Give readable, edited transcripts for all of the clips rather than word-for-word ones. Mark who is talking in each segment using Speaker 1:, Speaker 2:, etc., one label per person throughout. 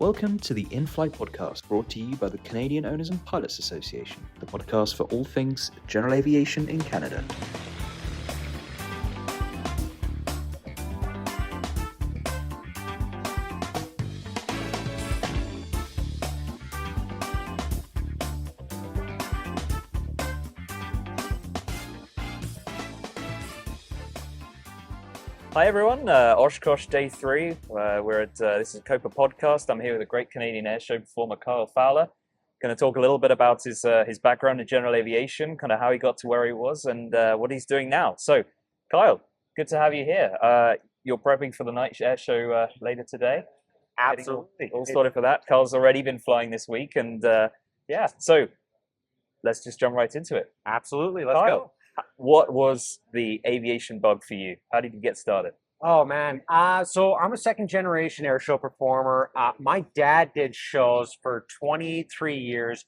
Speaker 1: Welcome to the In-Flight Podcast, brought to you by the Canadian Owners and Pilots Association, the podcast for all things general aviation in Canada.
Speaker 2: Hi everyone, Oshkosh Day 3. We're at this is a COPA podcast. I'm here with a great Canadian airshow performer, Kyle Fowler. Going to talk a little bit about his background in general aviation, kind of how he got to where he was, and what he's doing now. So, Kyle, good to have you here. You're prepping for the night air show later today.
Speaker 3: Absolutely.
Speaker 2: All sorted for that. Kyle's already been flying this week, and so let's just jump right into it.
Speaker 3: Absolutely. Let's
Speaker 2: Kyle,
Speaker 3: go.
Speaker 2: what was the aviation bug for you? How did you get started?
Speaker 3: Oh, man. So I'm a second generation air show performer. My dad did shows for 23 years.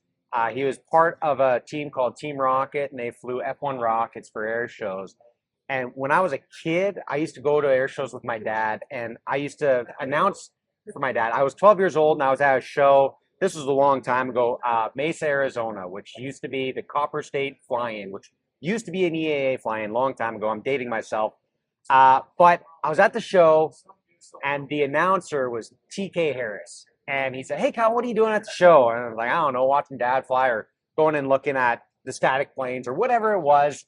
Speaker 3: He was part of a team called Team Rocket, and they flew F1 rockets for air shows. And when I was a kid, I used to go to air shows with my dad, and I used to announce for my dad. I was 12 years old, and I was at a show. This was a long time ago, Mesa, Arizona, which used to be the Copper State Fly-In, which used to be an EAA fly-in long time ago. I'm dating myself. But I was at the show, and the announcer was TK Harris. And he said, "Hey, Kyle, what are you doing at the show?" And I was like, "I don't know, watching Dad fly or going and looking at the static planes or whatever it was."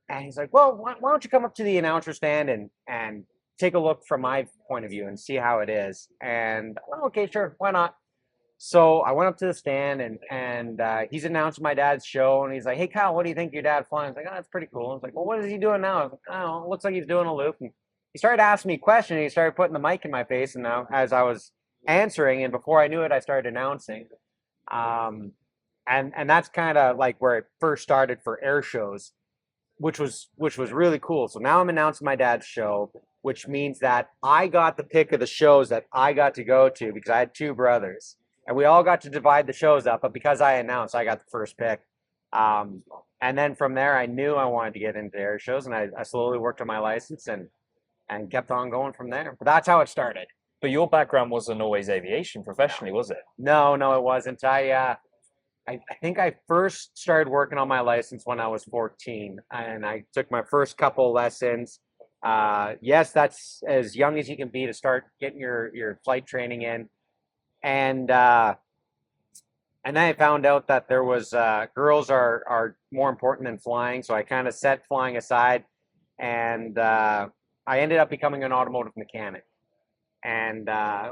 Speaker 3: And he's like, "Well, why don't you come up to the announcer stand and take a look from my point of view and see how it is?" And, "Oh, okay, sure, why not?" So I went up to the stand, and he's announcing my dad's show, and he's like, "Hey, Kyle, what do you think of your dad flying?" I was like, "Oh, that's pretty cool." I was like, "Well, what is he doing now?" I was like, "I don't know, it looks like he's doing a loop." And he started asking me questions, and he started putting the mic in my face, and now as I was answering, and before I knew it, I started announcing. And that's kind of like where it first started for air shows, which was really cool. So now I'm announcing my dad's show, which means that I got the pick of the shows that I got to go to because I had two brothers. And we all got to divide the shows up, but because I announced, I got the first pick. And then from there, I knew I wanted to get into air shows, and I slowly worked on my license and kept on going from there. But that's how it started.
Speaker 2: But your background wasn't always aviation professionally, was it?
Speaker 3: No, it wasn't. I think I first started working on my license when I was 14, and I took my first couple lessons. Yes, that's as young as you can be to start getting your flight training in. And then I found out that there was girls are more important than flying, so I kind of set flying aside, and I ended up becoming an automotive mechanic, and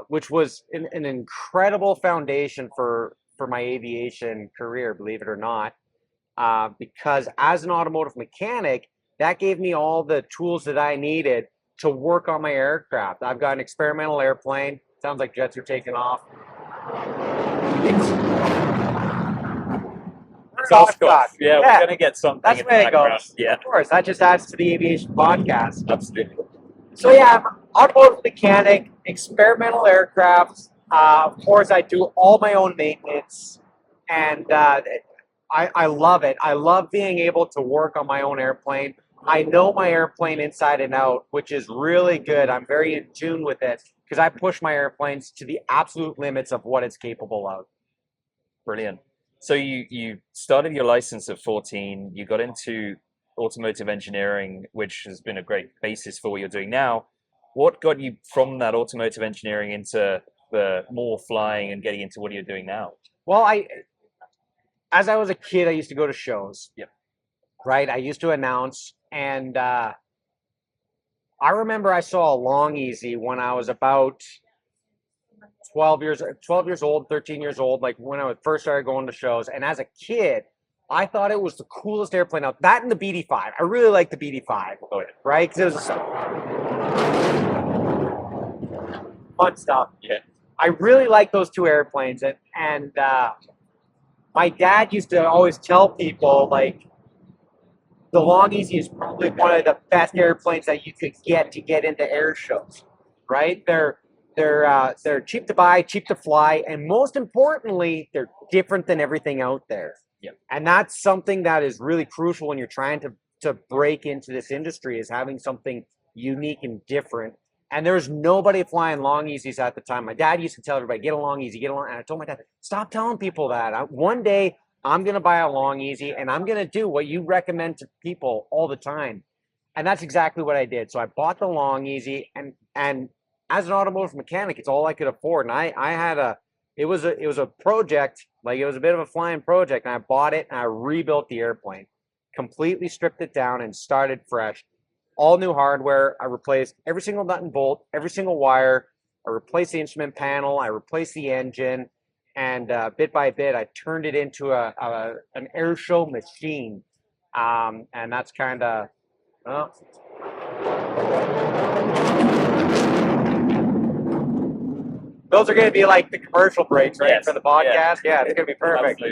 Speaker 3: which was an incredible foundation for my aviation career, believe it or not, because as an automotive mechanic, that gave me all the tools that I needed to work on my aircraft. I've got an experimental airplane. Sounds like jets are taking off.
Speaker 2: It's Oshkosh. Yeah, we're going to get something.
Speaker 3: That's
Speaker 2: in
Speaker 3: where
Speaker 2: the
Speaker 3: it
Speaker 2: background.
Speaker 3: goes.
Speaker 2: Yeah,
Speaker 3: Of course, that just adds to the aviation podcast.
Speaker 2: absolutely.
Speaker 3: So yeah, I'm an automotive mechanic, experimental aircraft. Of course, I do all my own maintenance, and I love it. I love being able to work on my own airplane. I know my airplane inside and out, which is really good. I'm very in tune with it because I push my airplanes to the absolute limits of what it's capable of.
Speaker 2: Brilliant. So you started your license at 14. You got into automotive engineering, which has been a great basis for what you're doing now. What got you from that automotive engineering into the more flying and getting into what you're doing now?
Speaker 3: Well, as I was a kid, I used to go to shows.
Speaker 2: Yep.
Speaker 3: Right? I used to announce, and I remember I saw a long easy when I was about 12 years old, 13 years old, like when I first started going to shows. And as a kid, I thought it was the coolest airplane out. That and the BD-5. I really liked the BD-5.
Speaker 2: Oh, yeah.
Speaker 3: Right? Because it was fun stuff.
Speaker 2: Yeah.
Speaker 3: I really like those two airplanes. And my dad used to always tell people, like, the Long Easy is probably one of the best airplanes that you could get into air shows, right? They're cheap to buy, cheap to fly, and most importantly, they're different than everything out there.
Speaker 2: Yeah.
Speaker 3: And that's something that is really crucial when you're trying to break into this industry, is having something unique and different And there was nobody flying long easies at the time. My dad used to tell everybody, get a long easy, get a long. And I told my dad, stop telling people that. One day I'm going to buy a long easy and I'm going to do what you recommend to people all the time. And that's exactly what I did. So I bought the long easy, and as an automotive mechanic, it's all I could afford. And I had it was a project, like it was a bit of a flying project. And I bought it and I rebuilt the airplane, completely stripped it down and started fresh. All new hardware. I replaced every single nut and bolt, every single wire. I replaced the instrument panel. I replaced the engine, and bit by bit, I turned it into an air show machine. And that's kind of. Oh. Those are going to be like the commercial breaks, right, for the podcast? Yeah, it's going to be perfect.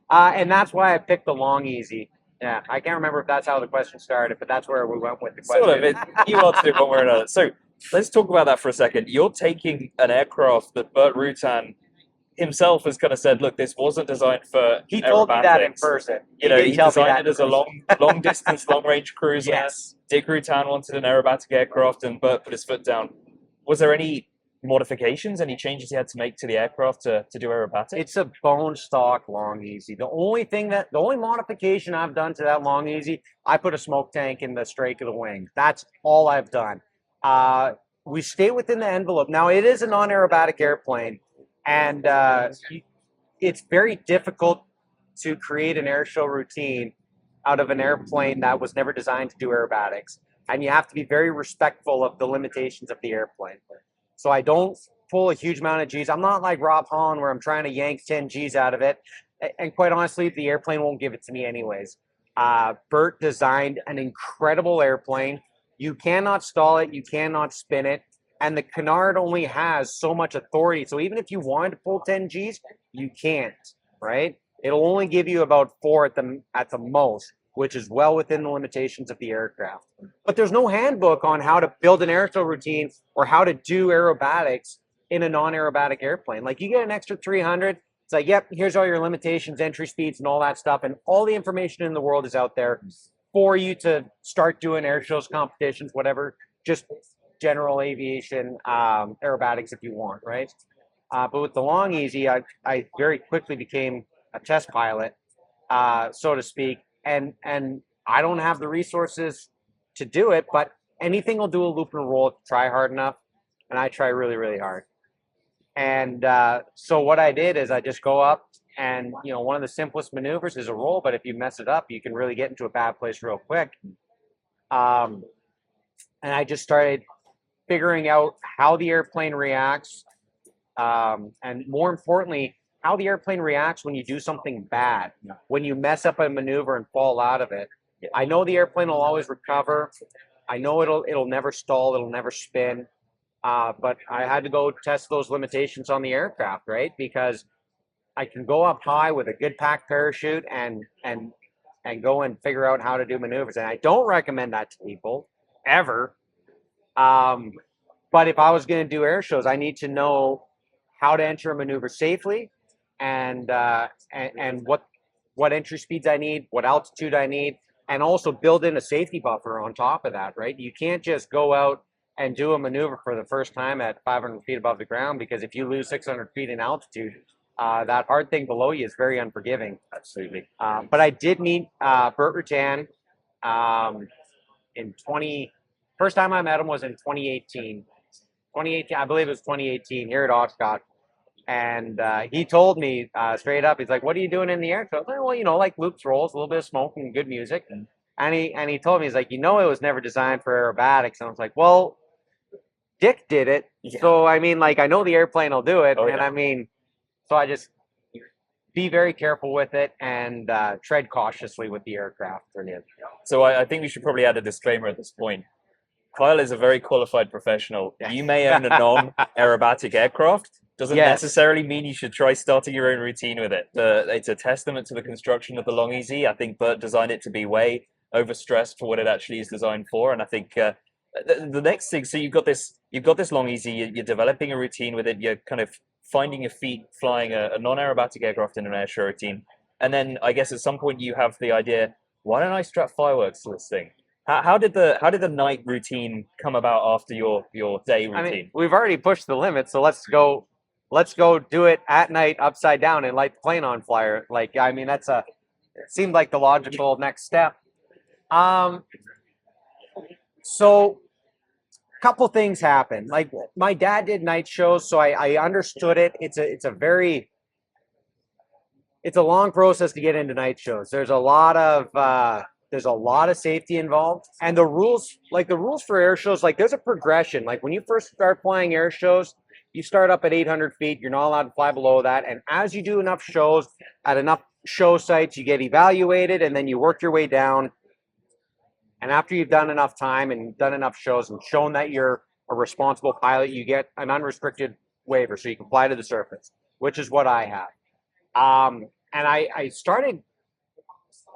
Speaker 3: And that's why I picked the long easy. Yeah, I can't remember if that's how the question started, but that's where we went with the question.
Speaker 2: Sort of. You answered it one way or another. So let's talk about that for a second. You're taking an aircraft that Burt Rutan himself has kind of said, look, this wasn't designed for
Speaker 3: He told me that in
Speaker 2: aerobatics.
Speaker 3: person.
Speaker 2: He designed it as a long distance, long range cruiser.
Speaker 3: Yes.
Speaker 2: Dick Rutan wanted an aerobatic aircraft, and Burt put his foot down. Was there any modifications, any changes he had to make to the aircraft to do aerobatics?
Speaker 3: It's a bone stock long easy. The only modification I've done to that long easy, I put a smoke tank in the strake of the wing. That's all I've done. We stay within the envelope. Now, it is a non-aerobatic airplane, and it's very difficult to create an air show routine out of an airplane that was never designed to do aerobatics. And you have to be very respectful of the limitations of the airplane. So I don't pull a huge amount of G's. I'm not like Rob Holland where I'm trying to yank 10 G's out of it. And quite honestly, the airplane won't give it to me anyways. Burt designed an incredible airplane. You cannot stall it. You cannot spin it. And the canard only has so much authority. So even if you wanted to pull 10 G's, you can't, right? It'll only give you about 4 at the most, which is well within the limitations of the aircraft. But there's no handbook on how to build an air show routine or how to do aerobatics in a non-aerobatic airplane. Like, you get an extra 300, it's like, yep, here's all your limitations, entry speeds, and all that stuff. And all the information in the world is out there for you to start doing air shows, competitions, whatever, just general aviation aerobatics if you want, right? But with the long easy, I very quickly became a test pilot, so to speak. And I don't have the resources to do it, but anything will do a loop and a roll if you try hard enough, and I try really, really hard. And so what I did is I just go up, and one of the simplest maneuvers is a roll, but if you mess it up, you can really get into a bad place real quick. And I just started figuring out how the airplane reacts, and more importantly, how the airplane reacts when you do something bad, when you mess up a maneuver and fall out of it. I know the airplane will always recover. I know it'll never stall, it'll never spin. But I had to go test those limitations on the aircraft, right? Because I can go up high with a good pack parachute and go and figure out how to do maneuvers. And I don't recommend that to people ever. But if I was going to do air shows, I need to know how to enter a maneuver safely, and what entry speeds I need, what altitude I need, and also build in a safety buffer on top of that, right? You can't just go out and do a maneuver for the first time at 500 feet above the ground, because if you lose 600 feet in altitude, that hard thing below you is very unforgiving.
Speaker 2: Absolutely.
Speaker 3: But I did meet Burt Rutan first time I met him was in 2018. I believe it was 2018 here at Oshkosh. And he told me straight up, he's like, what are you doing in the air? So I was like, well, like loops, rolls, a little bit of smoke and good music. And he told me, he's like, it was never designed for aerobatics. And I was like, well, Dick did it. Yeah. So, I mean, like, I know the airplane will do it. I mean, so I just be very careful with it and tread cautiously with the aircraft.
Speaker 2: Brilliant. So I think we should probably add a disclaimer at this point. Kyle is a very qualified professional. Yeah. You may own a non-aerobatic aircraft. Doesn't necessarily mean you should try starting your own routine with it. It's a testament to the construction of the Long Easy. I think Burt designed it to be way overstressed for what it actually is designed for. And I think the next thing, so you've got this Long Easy, you're developing a routine with it, you're kind of finding your feet flying a non-aerobatic aircraft in an air show routine. And then I guess at some point you have the idea, why don't I strap fireworks to this thing? How did the night routine come about after your day routine?
Speaker 3: I mean, we've already pushed the limit, so let's go do it at night upside down and light the plane on fire. Like, I mean, it seemed like the logical next step. So a couple things happened. Like, my dad did night shows, so I understood it. It's a long process to get into night shows. There's a lot of safety involved, and the rules for air shows, like, there's a progression. Like, when you first start flying air shows, you start up at 800 feet. You're not allowed to fly below that, and as you do enough shows at enough show sites, you get evaluated, and then you work your way down. And after you've done enough time and done enough shows and shown that you're a responsible pilot, you get an unrestricted waiver, so you can fly to the surface, which is what I have. And I started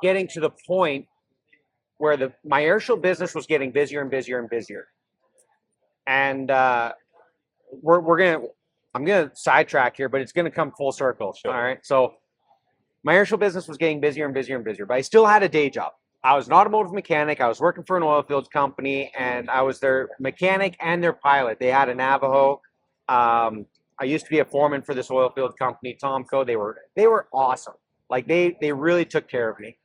Speaker 3: getting to the point where my airshow business was getting busier and busier and busier. And I'm gonna sidetrack here, but it's gonna come full circle.
Speaker 2: Sure.
Speaker 3: All right. So my airshow business was getting busier and busier and busier, but I still had a day job. I was an automotive mechanic. I was working for an oil fields company, and I was their mechanic and their pilot. They had a Navajo. I used to be a foreman for this oil field company, Tomco. They were awesome. Like, they really took care of me.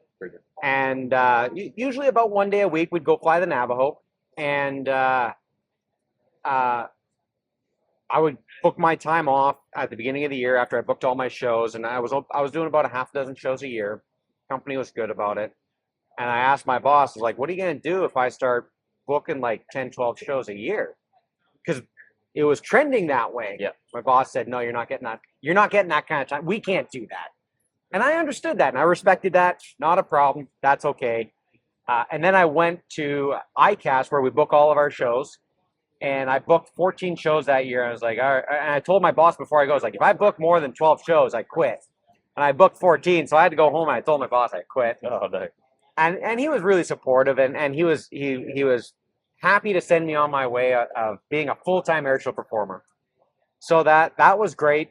Speaker 3: And usually about one day a week, we'd go fly the Navajo, and I would book my time off at the beginning of the year after I booked all my shows, and I was doing about a half dozen shows a year. Company was good about it. And I asked my boss, I was like, what are you going to do if I start booking like 10, 12 shows a year? Because it was trending that way.
Speaker 2: Yeah.
Speaker 3: My boss said, no, you're not getting that. You're not getting that kind of time. We can't do that. And I understood that, and I respected that. Not a problem. That's okay. And then I went to ICAST, where we book all of our shows. And I booked 14 shows that year. I was like, all right. And I told my boss before I go, I was like, if I book more than 12 shows, I quit. And I booked 14, so I had to go home, and I told my boss I quit.
Speaker 2: Oh, no.
Speaker 3: And he was really supportive, and he was happy to send me on my way of being a full-time airshow performer. So that was great.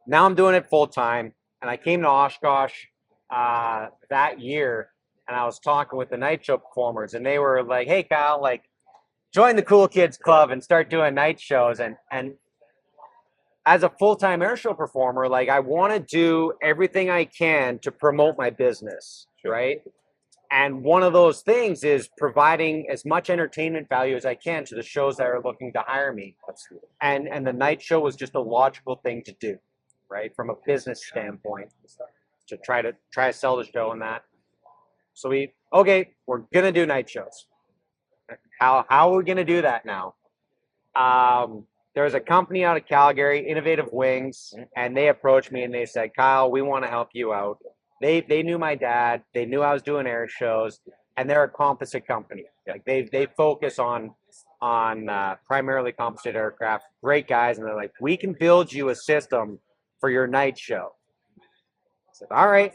Speaker 3: Now I'm doing it full-time, and I came to Oshkosh that year, and I was talking with the night show performers, and they were like, hey, Kyle, like, join the cool kids club and start doing night shows. And as a full-time airshow performer, like, I want to do everything I can to promote my business, right? And one of those things is providing as much entertainment value as I can to the shows that are looking to hire me. And the night show was just a logical thing to do, right? From a business standpoint, to try to sell the show and that. So we're gonna do night shows. How are we gonna do that now? There's a company out of Calgary, Innovative Wings, and they approached me and they said, Kyle, we want to help you out. They knew my dad. They knew I was doing air shows, and they're a composite company. Like, they focus on primarily composite aircraft. Great guys, and they're like, we can build you a system for your night show. I said, all right.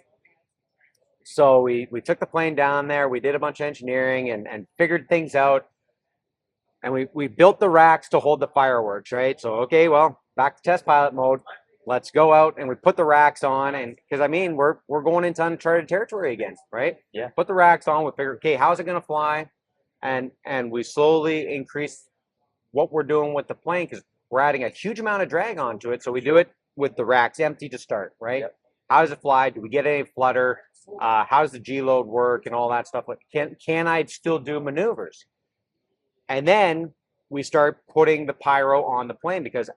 Speaker 3: So we took the plane down there. We did a bunch of engineering and figured things out. And we built the racks to hold the fireworks, right? So, okay, well, back to test pilot mode. Let's go out, and we put the racks on, and because I mean we're going into uncharted territory again, right?
Speaker 2: Yeah.
Speaker 3: Put the racks on. We figure, okay, how's it going to fly? And we slowly increase what we're doing with the plane, because we're adding a huge amount of drag onto it. So we do it with the racks empty to start, right? Yep. How does it fly? Do we get any flutter? How does the G load work and all that stuff? Like, can I still do maneuvers? And then we start putting the pyro on the plane, because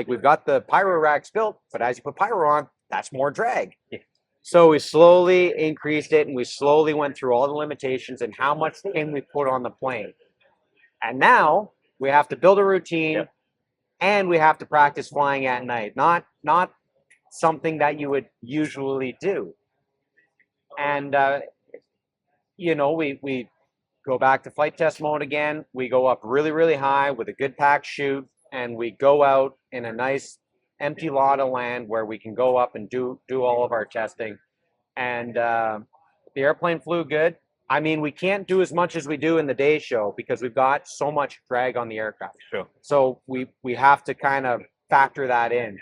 Speaker 3: we've got the pyro racks built, but as you put pyro on, that's more drag. Yeah. So we slowly increased it, and we slowly went through all the limitations and how much can we put on the plane. And now we have to build a routine, yep, and we have to practice flying at night. Not something that you would usually do. And we go back to flight test mode again. We go up really, really high with a good pack chute, and we go out in a nice empty lot of land where we can go up and do all of our testing. And the airplane flew good. I mean, we can't do as much as we do in the day show because we've got so much drag on the aircraft. Sure. So we have to kind of factor that in.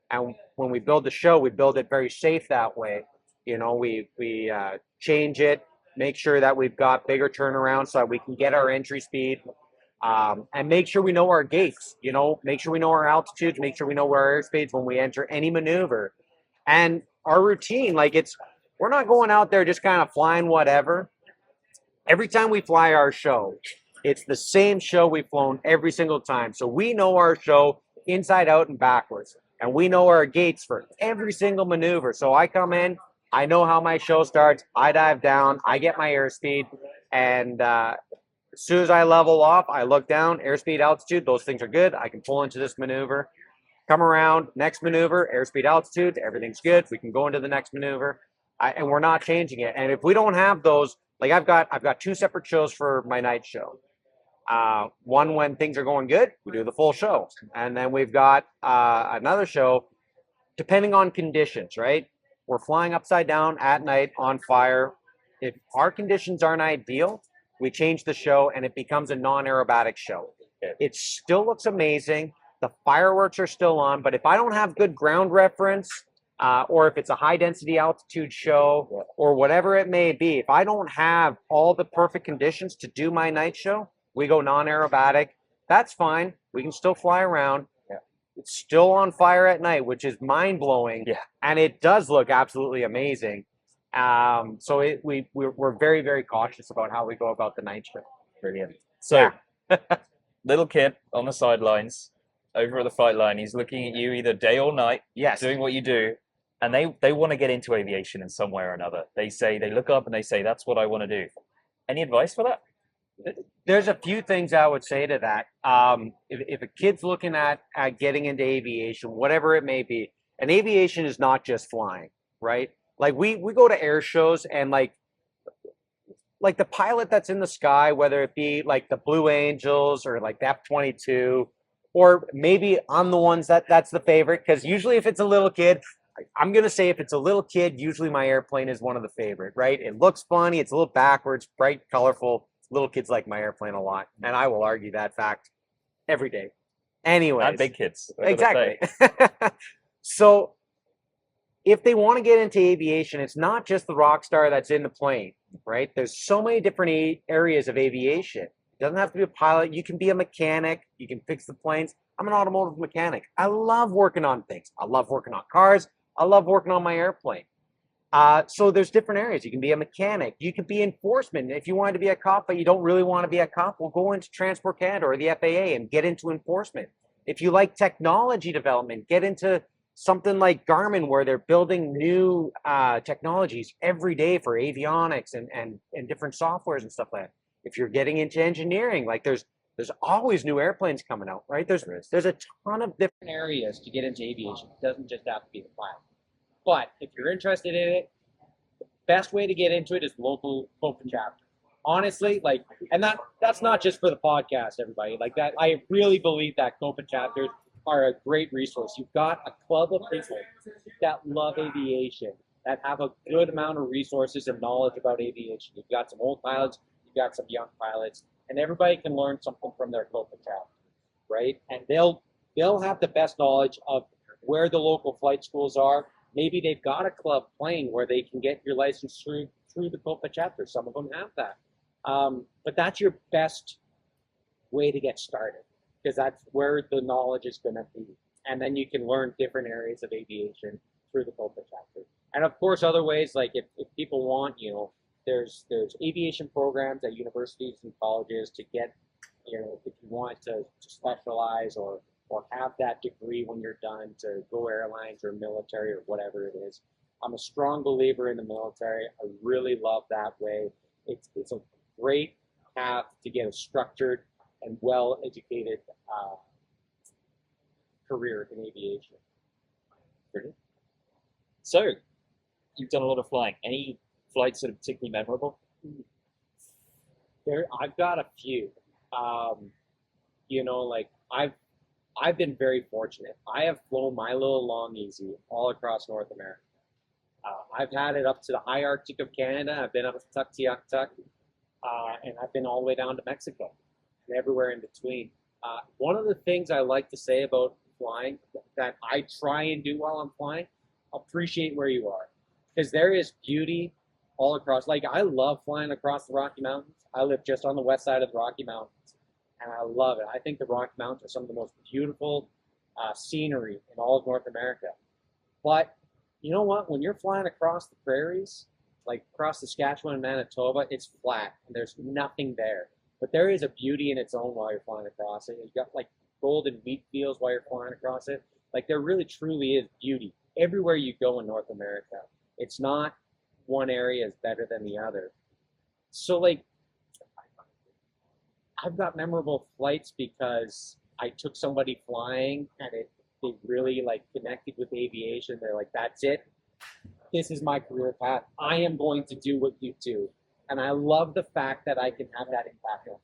Speaker 3: And when we build the show, we build it very safe that way. We change it make sure that we've got bigger turnaround so that we can get our entry speed, and make sure we know our gates, make sure we know our altitudes, make sure we know where our airspeeds when we enter any maneuver. And our routine, we're not going out there just kind of flying whatever. Every time we fly our show, it's the same show we've flown every single time. So we know our show inside out and backwards. And we know our gates for every single maneuver. So I come in, I know how my show starts, I dive down, I get my airspeed, and as soon as I level off, I look down, airspeed, altitude, those things are good. I can pull into this maneuver, come around, next maneuver, airspeed, altitude, everything's good. We can go into the next maneuver, and we're not changing it. And if we don't have those, I've got 2 separate shows for my night show. One when things are going good, we do the full show, and then we've got another show depending on conditions. Right, we're flying upside down at night on fire. If our conditions aren't ideal, we change the show and it becomes a non-aerobatic show. It still looks amazing. The fireworks are still on, but if I don't have good ground reference, or if it's a high density altitude show or whatever it may be, if I don't have all the perfect conditions to do my night show, we go non-aerobatic. That's fine. We can still fly around.
Speaker 2: Yeah.
Speaker 3: It's still on fire at night, which is mind-blowing.
Speaker 2: Yeah.
Speaker 3: And it does look absolutely amazing. So we're very, very cautious about how we go about the night show.
Speaker 2: Brilliant. So,
Speaker 3: Yeah.
Speaker 2: little kid on the sidelines, over at the flight line, he's looking at you either day or night,
Speaker 3: Yes.
Speaker 2: doing what you do, and they want to get into aviation in some way or another. They look up and they say, that's what I want to do. Any advice for that?
Speaker 3: There's a few things I would say to that. If a kid's looking at getting into aviation, whatever it may be, and aviation is not just flying, right? Like we go to air shows, and like the pilot that's in the sky, whether it be like the Blue Angels or like the F-22, or maybe I'm the ones that's the favorite, because usually if it's a little kid, I'm going to say if it's a little kid, usually my airplane is one of the favorite, right? It looks funny. It's a little backwards, bright, colorful. Little kids like my airplane a lot. And I will argue that fact every day. Anyways.
Speaker 2: Not big kids.
Speaker 3: Exactly. So if they want to get into aviation, it's not just the rock star that's in the plane, right? There's so many different areas of aviation. It doesn't have to be a pilot. You can be a mechanic. You can fix the planes. I'm an automotive mechanic. I love working on things. I love working on cars. I love working on my airplane. So there's different areas. You can be a mechanic. You could be enforcement. If you wanted to be a cop, but you don't really want to be a cop, well, go into Transport Canada or the FAA and get into enforcement. If you like technology development, get into something like Garmin, where they're building new technologies every day for avionics and different softwares and stuff like that. If you're getting into engineering, like there's always new airplanes coming out, right? There's a ton of different areas to get into aviation. It doesn't just have to be the pilot. But if you're interested in it, the best way to get into it is local COPA chapter. Honestly, and that's not just for the podcast, everybody. Like that, I really believe that COPA chapters are a great resource. You've got a club of people that love aviation, that have a good amount of resources and knowledge about aviation. You've got some old pilots, you've got some young pilots, and everybody can learn something from their COPA chapter, right? And they'll have the best knowledge of where the local flight schools are. Maybe they've got a club plane where they can get your license through the COPA chapter. Some of them have that. But that's your best way to get started, because that's where the knowledge is going to be. And then you can learn different areas of aviation through the COPA chapter. And of course, other ways, like if people want, there's aviation programs at universities and colleges to get, if you want to specialize or have that degree when you're done, to go airlines or military or whatever it is. I'm a strong believer in the military. I really love that way. It's a great path to get a structured and well-educated career in aviation.
Speaker 2: Brilliant. So, you've done a lot of flying. Any flights that are particularly memorable?
Speaker 3: I've got a few. I've been very fortunate. I have flown my little long easy all across North America. I've had it up to the high Arctic of Canada. I've been up to Tuktoyaktuk, and I've been all the way down to Mexico and everywhere in between. One of the things I like to say about flying that I try and do while I'm flying, appreciate where you are, because there is beauty all across. Like, I love flying across the Rocky Mountains. I live just on the west side of the Rocky Mountains, and I love it. I think the Rocky Mountains are some of the most beautiful scenery in all of North America. But you know what? When you're flying across the prairies, like across Saskatchewan and Manitoba, it's flat and there's nothing there. But there is a beauty in its own while you're flying across it. You've got like golden wheat fields while you're flying across it. Like, there really truly is beauty everywhere you go in North America. It's not one area is better than the other. So, like, I've got memorable flights because I took somebody flying and they really like connected with aviation. They're like, that's it. This is my career path. I am going to do what you do. And I love the fact that I can have that impact on.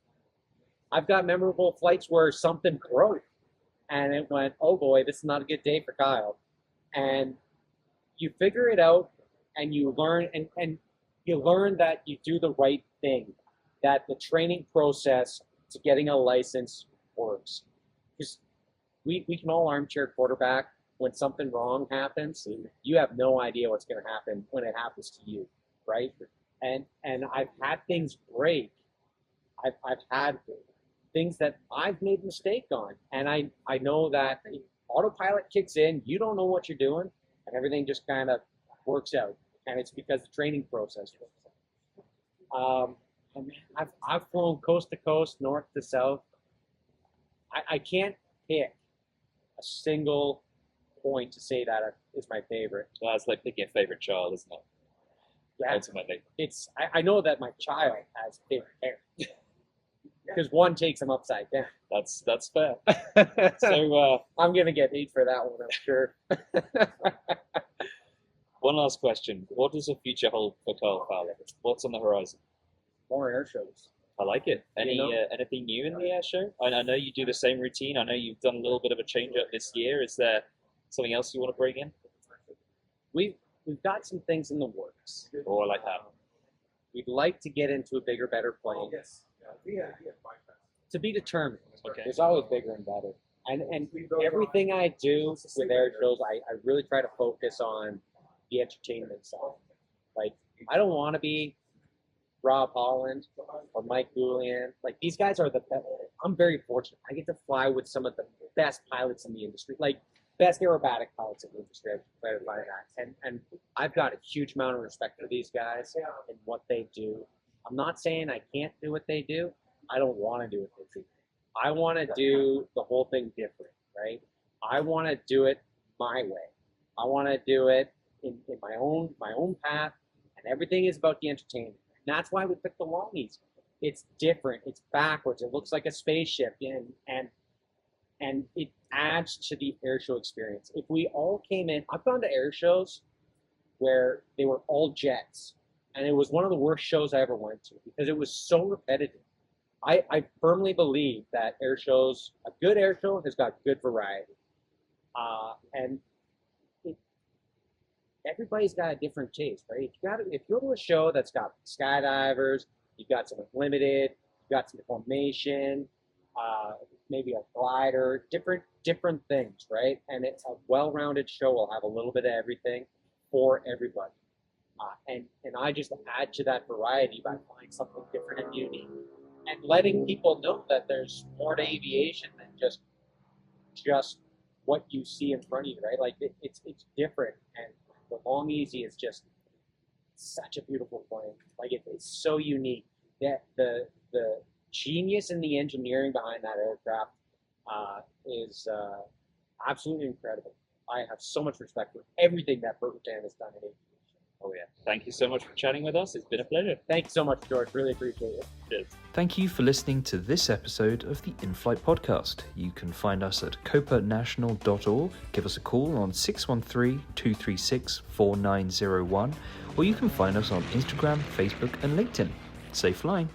Speaker 3: I've got memorable flights where something broke and it went, oh boy, this is not a good day for Kyle. And you figure it out and you learn, and you learn that you do the right thing, that the training process to getting a license works. Because we can all armchair quarterback. When something wrong happens, you have no idea what's going to happen when it happens to you, right? And I've had things break. I've had things that I've made a mistake on, and I know that autopilot kicks in. You don't know what you're doing, and everything just kind of works out. And it's because the training process works out. I've flown coast to coast, north to south. I can't pick a single point to say that is my favorite.
Speaker 2: Well, it's like picking a favorite child, isn't it?
Speaker 3: Yeah,
Speaker 2: ultimately.
Speaker 3: I know that my child has favorite hair because one takes him upside down.
Speaker 2: That's fair. So
Speaker 3: I'm gonna get hate for that one, I'm sure.
Speaker 2: one last question: what does the future hold for Kyle Fowler? What's on the horizon?
Speaker 3: More air shows.
Speaker 2: I like it. Any
Speaker 3: You know?
Speaker 2: anything new in the air show? I know you do the same routine. I know you've done a little bit of a change up this year. Is there something else you want to bring in?
Speaker 3: We've got some things in the works.
Speaker 2: Oh, I like that.
Speaker 3: We'd like to get into a bigger, better plane. To be determined.
Speaker 2: Okay.
Speaker 3: There's always bigger and better. And everything I do with air shows, I really try to focus on the entertainment side. Like, I don't want to be Rob Holland or Mike Goulian. Like, these guys are the best. I'm very fortunate. I get to fly with some of the best pilots in the industry, like best aerobatic pilots in the industry. I should clarify that. And I've got a huge amount of respect for these guys and what they do. I'm not saying I can't do what they do. I don't want to do what they do. I want to do the whole thing different, right? I want to do it my way. I want to do it in my own path, and everything is about the entertainment. And that's why we picked the longies. It's different. It's backwards. It looks like a spaceship, and it adds to the air show experience. If we all came in, I've gone to air shows where they were all jets, and it was one of the worst shows I ever went to because it was so repetitive. I firmly believe that air shows, a good air show has got good variety. And everybody's got a different taste, right? If you go to a show that's got skydivers, you've got some limited, you've got some formation, maybe a glider, different things, right? And it's a well-rounded show. Will have a little bit of everything for everybody. And I just add to that variety by finding something different and unique. And letting people know that there's more to aviation than just what you see in front of you, right? Like it's different, and the Long Easy is just such a beautiful plane. Like it's so unique. That the genius and the engineering behind that aircraft is absolutely incredible. I have so much respect for everything that Burton has done in aviation.
Speaker 2: Oh yeah. Thank you so much for chatting with us. It's been a pleasure.
Speaker 3: Thank you so much, George. Really appreciate it.
Speaker 2: Cheers.
Speaker 1: Thank you for listening to this episode of the In-Flight Podcast. You can find us at copanational.org, give us a call on 613-236-4901, or you can find us on Instagram, Facebook and LinkedIn. Safe flying!